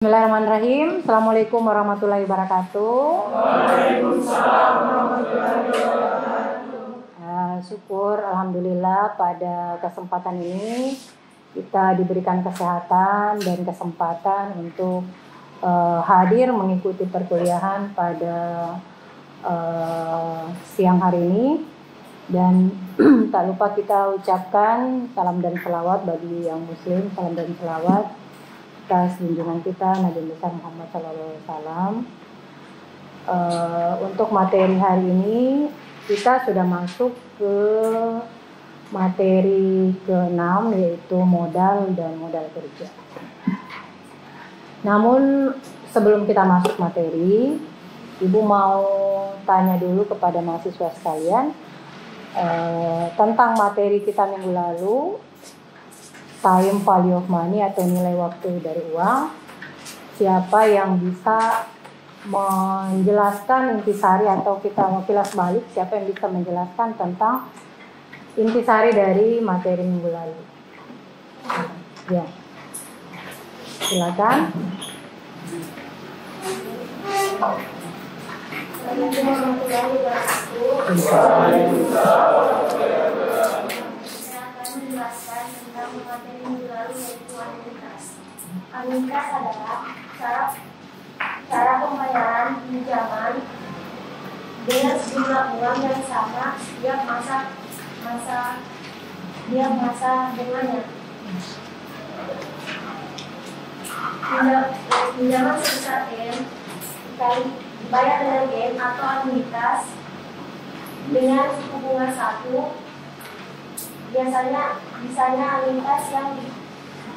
Bismillahirrahmanirrahim. Assalamualaikum warahmatullahi wabarakatuh. Waalaikumsalam warahmatullahi wabarakatuh. Syukur alhamdulillah pada kesempatan ini kita diberikan kesehatan dan kesempatan untuk hadir mengikuti perkuliahan pada siang hari ini. Dan tak lupa kita ucapkan salam dan selawat bagi yang muslim, salam dan selawat atas junjungan kita Nabi besar Muhammad SAW. Untuk materi hari ini kita sudah masuk ke materi ke-6, yaitu modal dan modal kerja. Namun sebelum kita masuk materi, Ibu mau tanya dulu kepada mahasiswa sekalian tentang materi kita minggu lalu, time value of money atau nilai waktu dari uang. Siapa yang bisa menjelaskan intisari, atau kita mau kilas balik, siapa yang bisa menjelaskan tentang intisari dari materi minggu lalu? Ya, silakan. Anuitas adalah cara pembayaran pinjaman dengan jumlah uang yang sama setiap masa dengannya. Pinjaman sebesar N dikali dibayar dengan N atau anuitas dengan suku bunga 1. Biasanya anuitas yang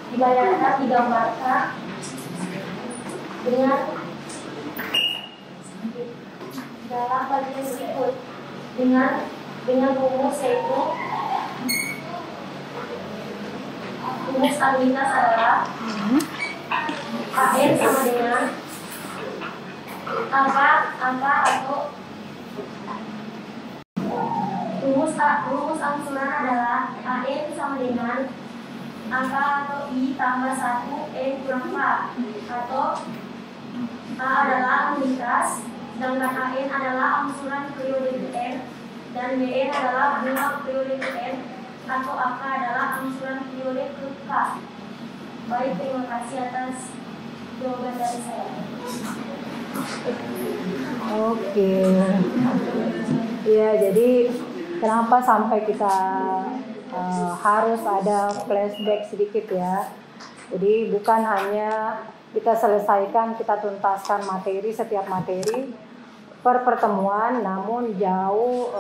dibayarkan digambarkan dengan dalam bagian berikut dengan rumus, yaitu rumus anuitas adalah AN sama dengan angka atau rumus angsuran adalah AN sama dengan angka atau I tambah 1 N kurang 4, atau A adalah anuitas, sedangkan AN adalah angsuran periode N, dan BN adalah bunga periode N, atau AK adalah angsuran periode ke K. Baik, terima kasih atas jawaban dari saya. Oke. Ya, jadi kenapa sampai kita harus ada flashback sedikit ya. Jadi bukan hanya kita selesaikan, kita tuntaskan materi, setiap materi per pertemuan, namun jauh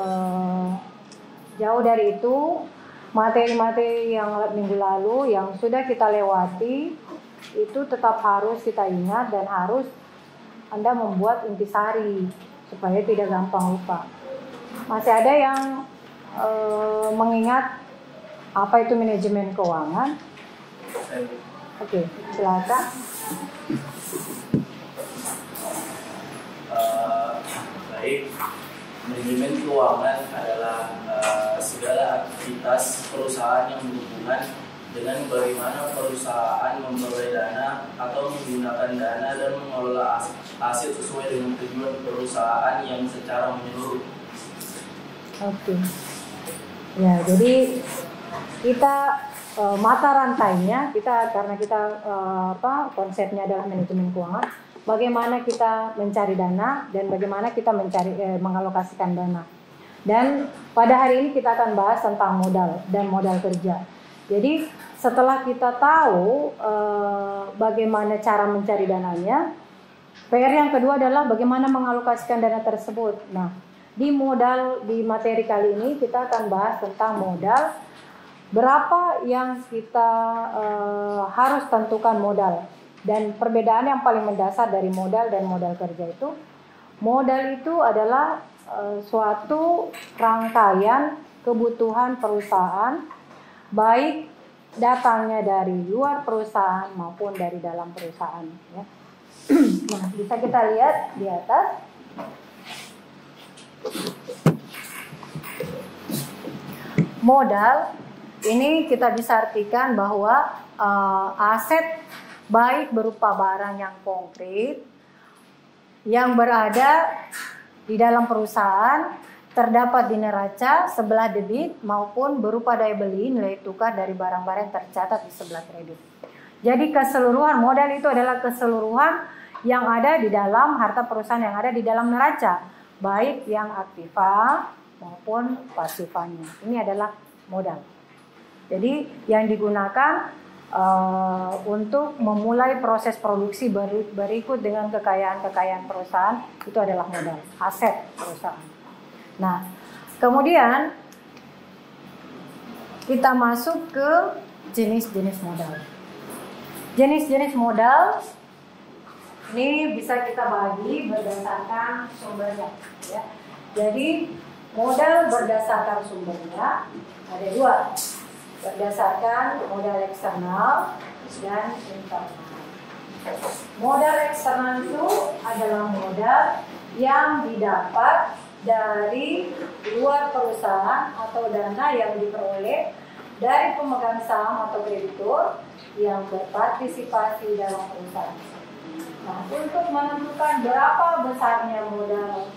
dari itu, materi-materi yang minggu lalu yang sudah kita lewati itu tetap harus kita ingat, dan harus Anda membuat intisari supaya tidak gampang lupa. Masih ada yang mengingat apa itu manajemen keuangan? Oke, silakan. Baik, manajemen keuangan adalah segala aktivitas perusahaan yang berhubungan dengan bagaimana perusahaan memperoleh dana atau menggunakan dana dan mengelola aset sesuai dengan tujuan perusahaan yang secara menyeluruh. Oke. Ya, jadi kita mata rantainya karena kita konsepnya adalah manajemen keuangan, bagaimana kita mencari dana dan bagaimana kita mengalokasikan dana. Dan pada hari ini kita akan bahas tentang modal dan modal kerja. Jadi setelah kita tahu bagaimana cara mencari dananya, PR yang kedua adalah bagaimana mengalokasikan dana tersebut. Nah, di materi kali ini kita akan bahas tentang modal. Berapa yang kita harus tentukan modal, dan perbedaan yang paling mendasar dari modal dan modal kerja itu, modal itu adalah suatu rangkaian kebutuhan perusahaan, baik datangnya dari luar perusahaan maupun dari dalam perusahaan ya. Nah, bisa kita lihat di atas. Modal ini kita bisa artikan bahwa aset baik berupa barang yang konkret yang berada di dalam perusahaan, terdapat di neraca sebelah debit maupun berupa daya beli nilai tukar dari barang-barang yang tercatat di sebelah kredit. Jadi keseluruhan modal itu adalah keseluruhan yang ada di dalam harta perusahaan yang ada di dalam neraca, baik yang aktiva maupun pasifanya. Ini adalah modal. Jadi yang digunakan untuk memulai proses produksi berikut dengan kekayaan perusahaan itu adalah modal, aset perusahaan. Nah, kemudian kita masuk ke jenis-jenis modal. Jenis-jenis modal ini bisa kita bagi berdasarkan sumbernya, ya. Jadi modal berdasarkan sumbernya ada dua, berdasarkan modal eksternal dan internal. Modal eksternal itu adalah modal yang didapat dari luar perusahaan atau dana yang diperoleh dari pemegang saham atau kreditur yang berpartisipasi dalam perusahaan. Nah, untuk menentukan berapa besarnya modal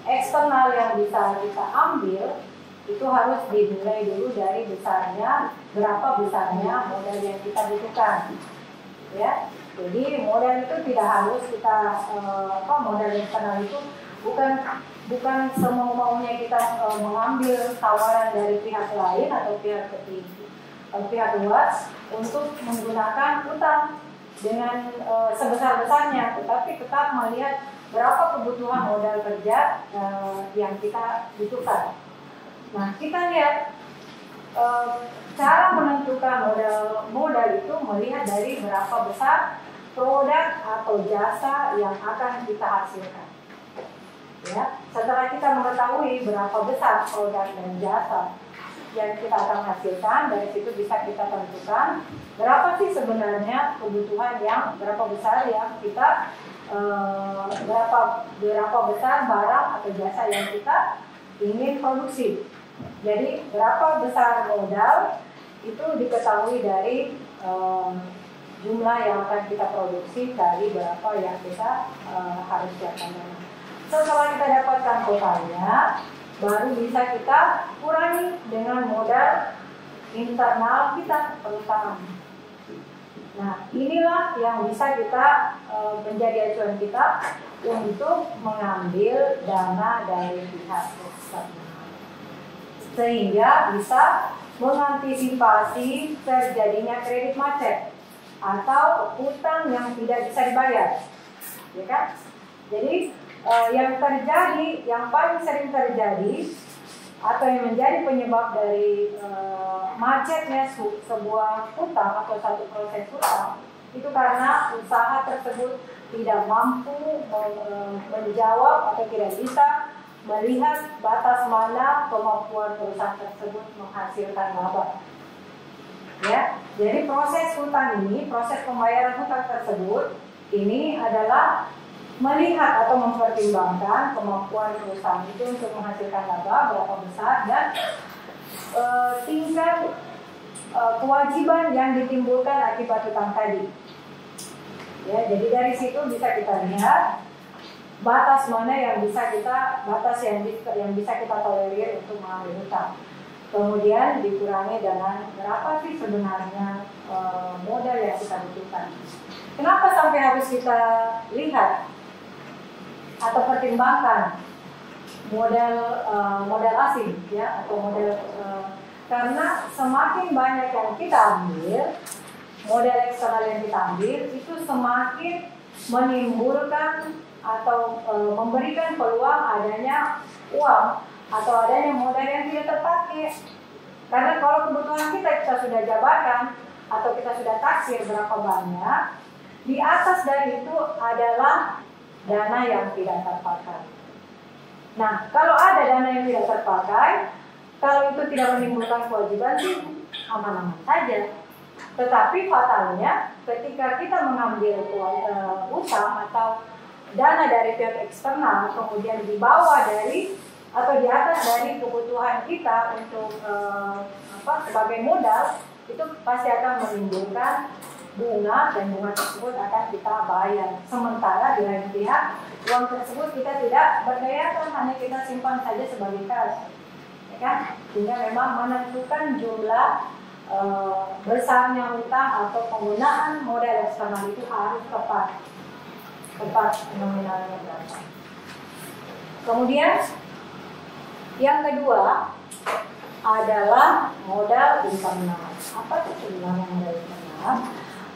eksternal yang bisa kita ambil, itu harus dinilai dulu dari besarnya, berapa besarnya modal yang kita butuhkan, ya. Jadi modal itu tidak harus kita modal eksternal itu bukan semau-maunya kita mengambil tawaran dari pihak lain atau pihak luar untuk menggunakan utang dengan sebesar-besarnya, tetapi tetap melihat berapa kebutuhan modal kerja yang kita butuhkan. Nah, kita lihat cara menentukan modal itu melihat dari berapa besar produk atau jasa yang akan kita hasilkan. Ya, setelah kita mengetahui berapa besar produk dan jasa yang kita akan hasilkan, dari situ bisa kita tentukan berapa sih sebenarnya kebutuhan yang berapa besar yang kita berapa besar barang atau jasa yang kita ingin produksi. Jadi berapa besar modal itu diketahui dari jumlah yang akan kita produksi dari berapa yang kita harus siapkan. Setelah kita dapatkan totalnya, baru bisa kita kurangi dengan modal internal kita perusahaan. Nah, inilah yang bisa kita menjadi acuan kita untuk mengambil dana dari pihak eksternal, sehingga bisa mengantisipasi terjadinya kredit macet atau utang yang tidak bisa dibayar, ya kan? Jadi yang paling sering terjadi atau yang menjadi penyebab dari macetnya sebuah utang atau satu proses utang itu karena usaha tersebut tidak mampu menjawab atau tidak bisa melihat batas mana kemampuan perusahaan tersebut menghasilkan laba. Ya, jadi proses hutang ini, proses pembayaran hutang tersebut ini adalah melihat atau mempertimbangkan kemampuan perusahaan itu untuk menghasilkan laba berapa besar dan tingkat kewajiban yang ditimbulkan akibat hutang tadi. Ya, jadi dari situ bisa kita lihat batas mana yang bisa kita tolerir untuk mengambil hutang. Kemudian dikurangi dengan berapa sih sebenarnya modal yang kita butuhkan. Kenapa sampai harus kita lihat atau pertimbangkan modal asing, ya, atau modal karena semakin banyak yang kita ambil, modal eksternal yang kita ambil itu semakin menimbulkan atau memberikan peluang adanya uang atau adanya modal yang tidak terpakai. Karena kalau kebutuhan kita sudah jabarkan atau kita sudah taksir berapa banyak, di atas dari itu adalah dana yang tidak terpakai. Nah, kalau ada dana yang tidak terpakai, kalau itu tidak menimbulkan kewajiban sih aman-aman saja. Tetapi fatalnya ketika kita mengambil utang atau dana dari pihak eksternal kemudian dibawa dari atau di atas dari kebutuhan kita untuk sebagai modal, itu pasti akan menimbulkan bunga dan bunga tersebut akan kita bayar. Sementara di lain pihak uang tersebut kita tidak berdayakan, hanya kita simpan saja sebagai kas, ya kan? Sehingga memang menentukan jumlah besarnya utang atau penggunaan modal eksternal itu harus tepat nominalnya berapa. Kemudian yang kedua adalah modal internal. Apa itu sebenarnya modal internal?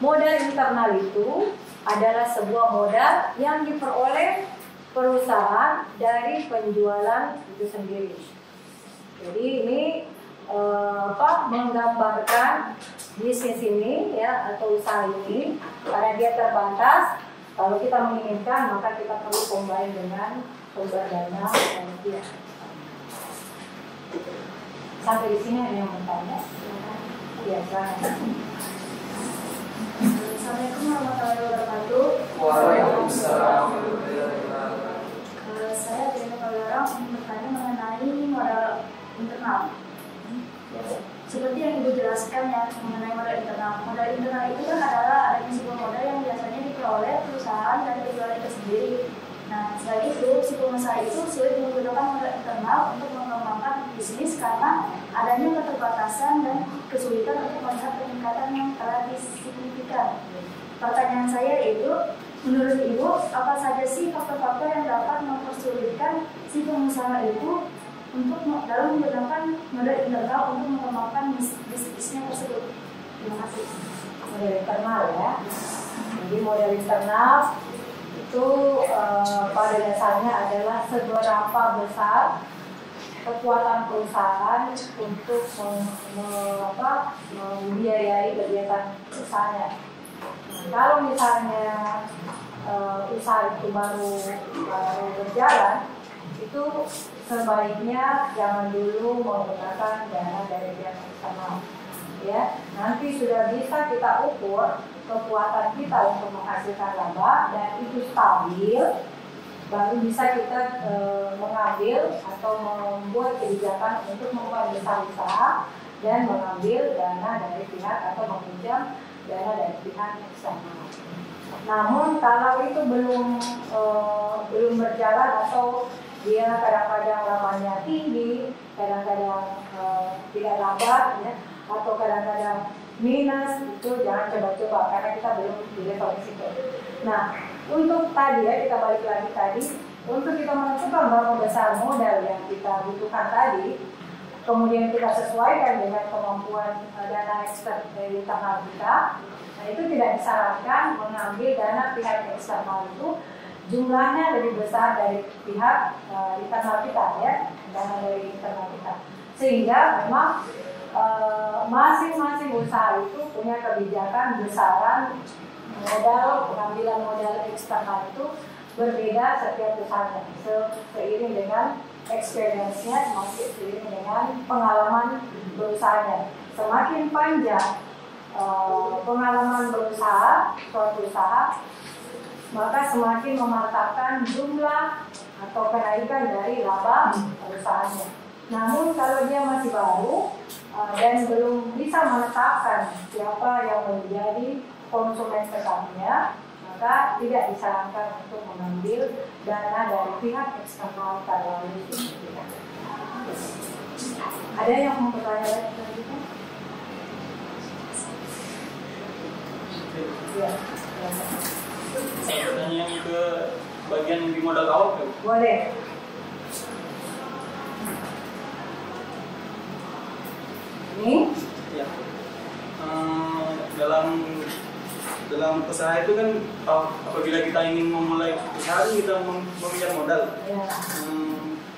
Modal internal itu adalah sebuah modal yang diperoleh perusahaan dari penjualan itu sendiri. Jadi ini menggambarkan bisnis ini ya, atau usaha ini, karena dia terbatas. Kalau kita menginginkan, maka kita perlu combine dengan sumber dana dari pihak. Sampai di sini ada yang bertanya? Ya, silakan. Assalamualaikum warahmatullahi wabarakatuh. Waalaikumsalam. Saya Dina Kalarang ingin bertanya mengenai modal internal. Seperti yang Ibu jelaskan ya mengenai modal internal. Modal internal itu kan adalah adanya sebuah modal yang biasanya diperoleh perusahaan dan penjualan itu sendiri. Nah, selain itu, si pengusaha itu sulit menggunakan modal internal untuk mengembangkan bisnis karena adanya keterbatasan dan kesulitan untuk melihat peningkatan yang telah signifikan. Pertanyaan saya itu, menurut Ibu, apa saja sih faktor-faktor yang dapat mempersulitkan si pengusaha itu untuk dalam menggunakan modal internal untuk mengembangkan bisnisnya tersebut? Terima kasih. Modal internal ya. Jadi modal internal itu pada dasarnya adalah seberapa besar kekuatan perusahaan untuk membiayai kegiatan usahanya. Kalau misalnya usaha itu baru berjalan, itu sebaiknya jangan dulu menggunakan dana dari pihak eksternal. Ya, nanti sudah bisa kita ukur kekuatan kita untuk menghasilkan laba dan itu stabil, baru bisa kita mengambil atau membuat kebijakan untuk memperbesar usaha dan mengambil dana dari pihak atau meminjam dana dari pihak eksternal. Namun kalau itu belum berjalan atau dia kadang-kadang labanya tinggi, kadang-kadang tidak laba, ya, atau kadang-kadang minus, itu jangan coba-coba karena kita belum di level risiko. Nah, untuk tadi ya, kita balik lagi tadi, untuk kita menentukan berapa besar modal yang kita butuhkan tadi, kemudian kita sesuaikan dengan kemampuan dana eksternal dari internal kita. Nah, itu tidak disarankan mengambil dana pihak eksternal itu jumlahnya lebih besar dari pihak internal kita ya, dana dari internal kita. Sehingga memang masing-masing usaha itu punya kebijakan besaran modal, pengambilan modal eksternal itu berbeda setiap usahanya, seiring dengan experience-nya, seiring dengan pengalaman berusahanya. Semakin panjang pengalaman berusaha suatu usaha, maka semakin memantapkan jumlah atau kenaikan dari laba usahanya. Namun kalau dia masih baru dan belum bisa menetapkan siapa yang menjadi konsumen tetapnya, maka tidak disarankan untuk mengambil dana dari pihak eksternal terlalu signifikan. Ada yang mau bertanya lagi? Ya. Saya bertanya yang ke bagian di modal awal, kan? Boleh. Ini? Ya. Dalam usaha itu kan apabila kita ingin memulai usaha kita meminjam modal. Ya.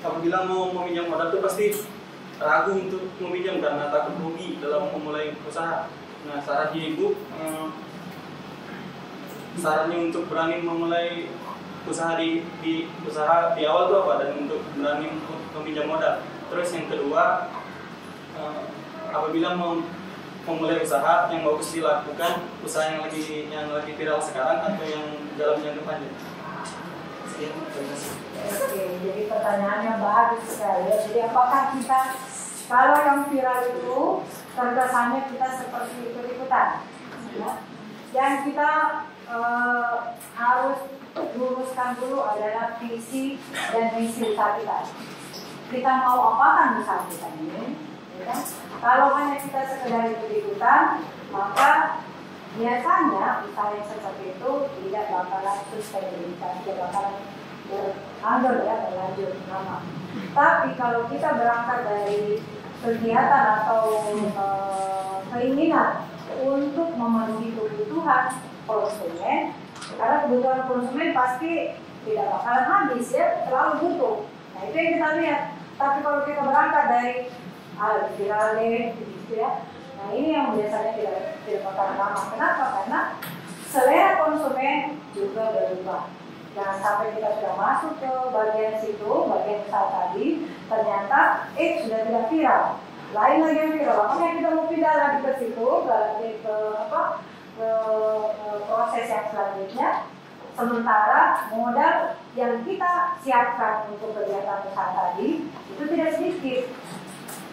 Apabila mau meminjam modal itu pasti ragu untuk meminjam karena takut rugi dalam memulai usaha. Nah, sarannya Ibu, sarannya untuk berani memulai usaha di usaha di awal itu apa, dan untuk berani meminjam modal. Terus yang kedua, apabila mau memulai usaha yang bagus dilakukan, usaha yang lagi viral sekarang atau yang dalam jangka panjang? Sekian, terima kasih. Oke, jadi pertanyaannya bagus sekali. Jadi apakah kita, kalau yang viral itu terkesannya kita seperti ikut-ikutan, ya? yang kita harus luruskan dulu adalah visi dan misi usaha kita. Kita mau apakan usaha kita ini? Ya kan? Kalau hanya kita sekedar ikut-ikutan, maka biasanya usaha yang seperti itu tidak bakalan sustainability, tidak bakalan berlanjut lama. Tapi kalau kita berangkat dari kegiatan atau keinginan untuk memenuhi kebutuhan konsumen, karena kebutuhan konsumen pasti tidak bakalan habis ya, selalu butuh. Nah itu yang kita lihat. Tapi kalau kita berangkat dari viral gitu ya, nah ini yang biasanya tidak bakalan lama. Kenapa? Karena selera konsumen juga berubah. Jangan sampai kita sudah masuk ke bagian situ, bagian usaha tadi, ternyata sudah tidak viral. Lain lagi yang viral, makanya kita mau pindah lagi ke situ, ke proses yang selanjutnya. Sementara modal yang kita siapkan untuk kegiatan usaha tadi itu tidak sedikit.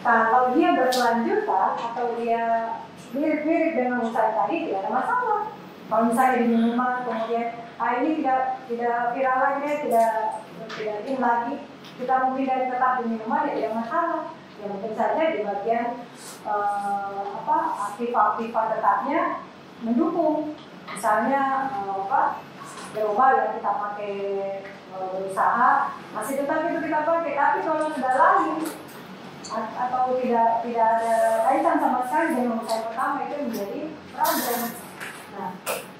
Kalau dia berkelanjutan atau dia mirip-mirip dengan usaha tadi tidak ada masalah. Kalau misalnya di minuman kemudian ini tidak viral lagi, tidak in lagi, kita mau pindah tetap di minuman ya tidak masalah. Yang penting saja di bagian aktif-aktifan tetapnya mendukung. Misalnya global yang kita pakai berusaha masih tetap itu kita pakai, tapi kalau sudah lain atau tidak ada kaitan sama sekali dengan usaha pertama itu menjadi problem. Nah,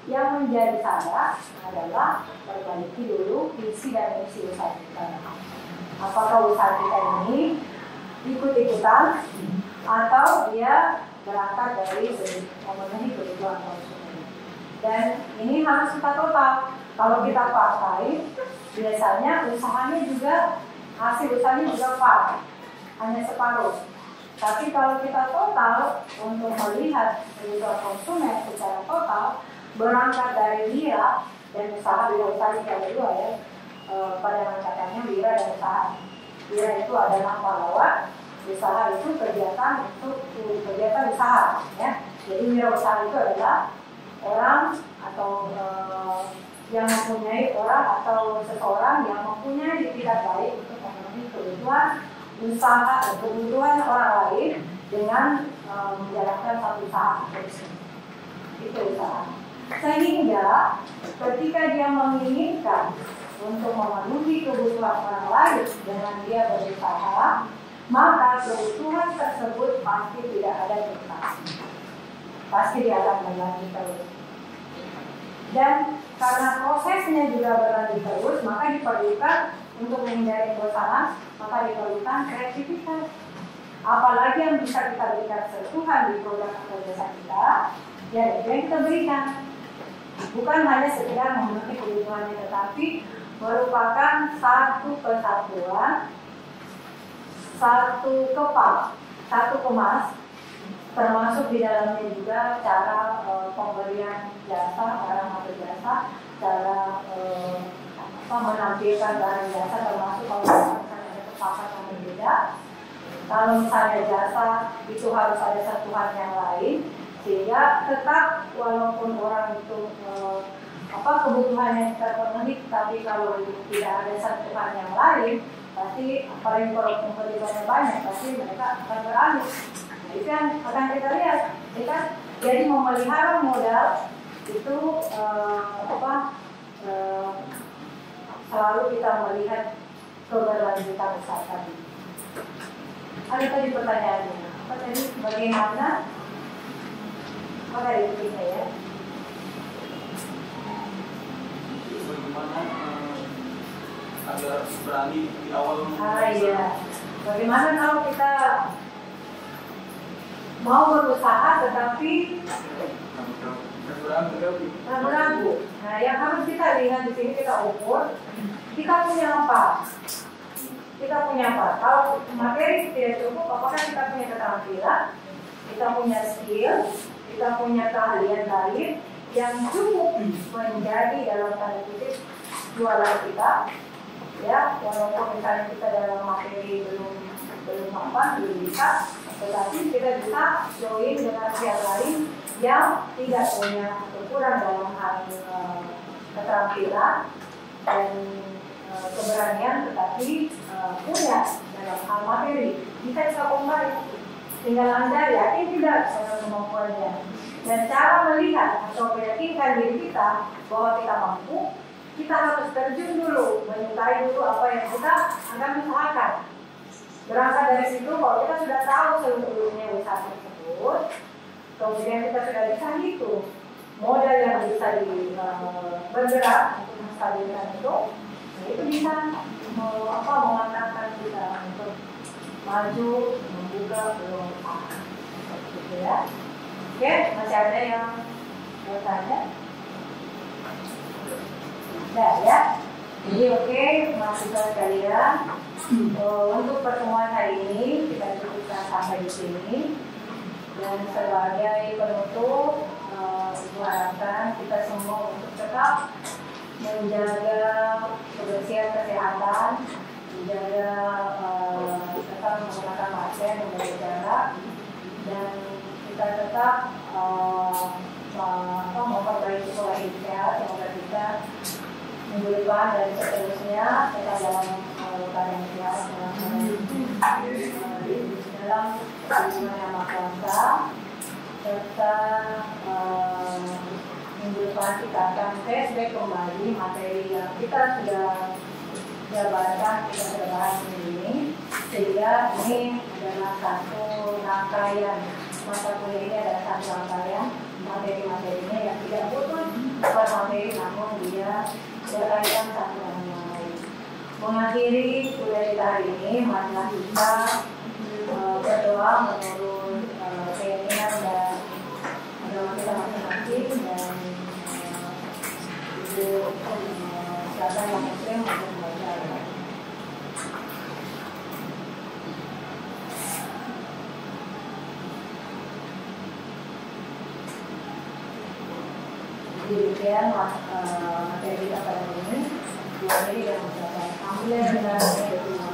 yang menjadi salah adalah perbaiki dulu visi dan misi usaha kita. Apakah usaha kita ini ikut-ikutan atau dia berangkat dari memenuhi kebutuhan konsumen. Dan ini harus kita total. Kalau kita pakai, biasanya usahanya juga, hasil usahanya juga pas, hanya separuh. Tapi kalau kita total untuk melihat kebutuhan konsumen secara total, berangkat dari wira dan usaha kita berdua ya, pada katanya wira dan usaha. Wira itu adalah pahlawan, usaha itu kegiatan usaha ya. Jadi wira usaha itu adalah orang atau yang mempunyai orang atau seseorang yang mempunyai itikat baik untuk memenuhi kebutuhan usaha atau kebutuhan orang lain dengan menjalankan satu usaha. Itu usaha. Sehingga ketika dia menginginkan untuk memenuhi kebutuhan orang lain dengan dia berusaha, maka kebutuhan tersebut pasti tidak ada terbatas. Pasti dia akan berlanjut terus. Dan karena prosesnya juga berlanjut terus, maka diperlukan untuk menghindari kebosanan, maka diperlukan kreativitas. Apalagi yang bisa kita berikan sentuhan di produk atau jasa kita, ya itu yang kita berikan. Bukan hanya sekedar memenuhi kebutuhannya, tetapi merupakan satu kesatuan, satu kepal, satu kemas, termasuk di dalamnya juga cara pemberian jasa, barang atau jasa, cara menampilkan barang jasa, termasuk kalau misalnya ada kesepakatan yang berbeda. Kalau misalnya jasa itu harus ada sentuhan yang lain, sehingga tetap walaupun orang itu kebutuhannya terpenuhi, tapi kalau tidak ada sentuhan yang lain, pasti apalagi kalau pembeliannya banyak, pasti mereka akan beralih. Itu yang akan kita lihat, ya kan? Jadi memelihara modal itu selalu kita melihat keberlanjutan usaha tadi. Ada tadi pertanyaannya, apa tadi? Bagaimana? Apa dari saya? Bagaimana agar berani di awal? Iya. Bagaimana kalau kita mau berusaha tetapi ragu-ragu. Nah, yang harus kita lihat di sini, kita ukur, kita punya apa? Kita punya apa? Kalau materi tidak cukup, apakah kita punya keterampilan, kita punya skill, kita punya keahlian lain yang cukup menjadi dalam tanda kutip jualan kita, ya, walaupun misalnya kita dalam materi belum bisa, tetapi kita bisa join dengan pihak lain yang tidak punya atau kurang dalam hal keterampilan dan keberanian, tetapi punya dalam hal materi. Kita bisa kembali, tinggal Anda yakin tidak dengan kemampuannya. Dan cara melihat atau meyakinkan diri kita bahwa kita mampu, kita harus terjun dulu, menyukai dulu apa yang kita akan usahakan. Berangkat dari situ, kalau kita sudah tahu seluk-beluknya usaha tersebut, kemudian kita sudah bisa hitung modal yang bisa bergerak untuk menstabilkan itu bisa memantapkan kita untuk maju, membuka peluang usaha. Gitu ya. Oke, masih ada yang bertanya? Nah, ya. Jadi oke, mahasiswa sekalian, untuk pertemuan hari ini kita cukupkan sampai di sini. Dan sebagai penutup, Ibu harapkan kita semua untuk tetap menjaga kebersihan kesehatan, menjaga tetap menggunakan masker, menjaga jarak, dan kita tetap memperbaiki pola hidup sehat. Semoga kita minggu depan dan seterusnya tetap dalam keadaan sehat dalam hubungan yang kuasa. Serta minggu depan kita akan flashback kembali materi yang kita sudah jabarkan, kita sudah bahas ini, sehingga ini adalah satu rangkaian mata kuliah ini adalah satu rangkaian materi-materinya yang tidak putus per materi, namun dia berkaitan satu dengan yang lain. Mengakhiri kuliah kita hari ini, marilah kita berdoa menurut keyakinan dan agama kita masing-masing, dan siapa yang muslim untuk membaca Al-Quran. Demikian materi kita pada hari ini. Dua hari yang mencapai. Alhamdulillah.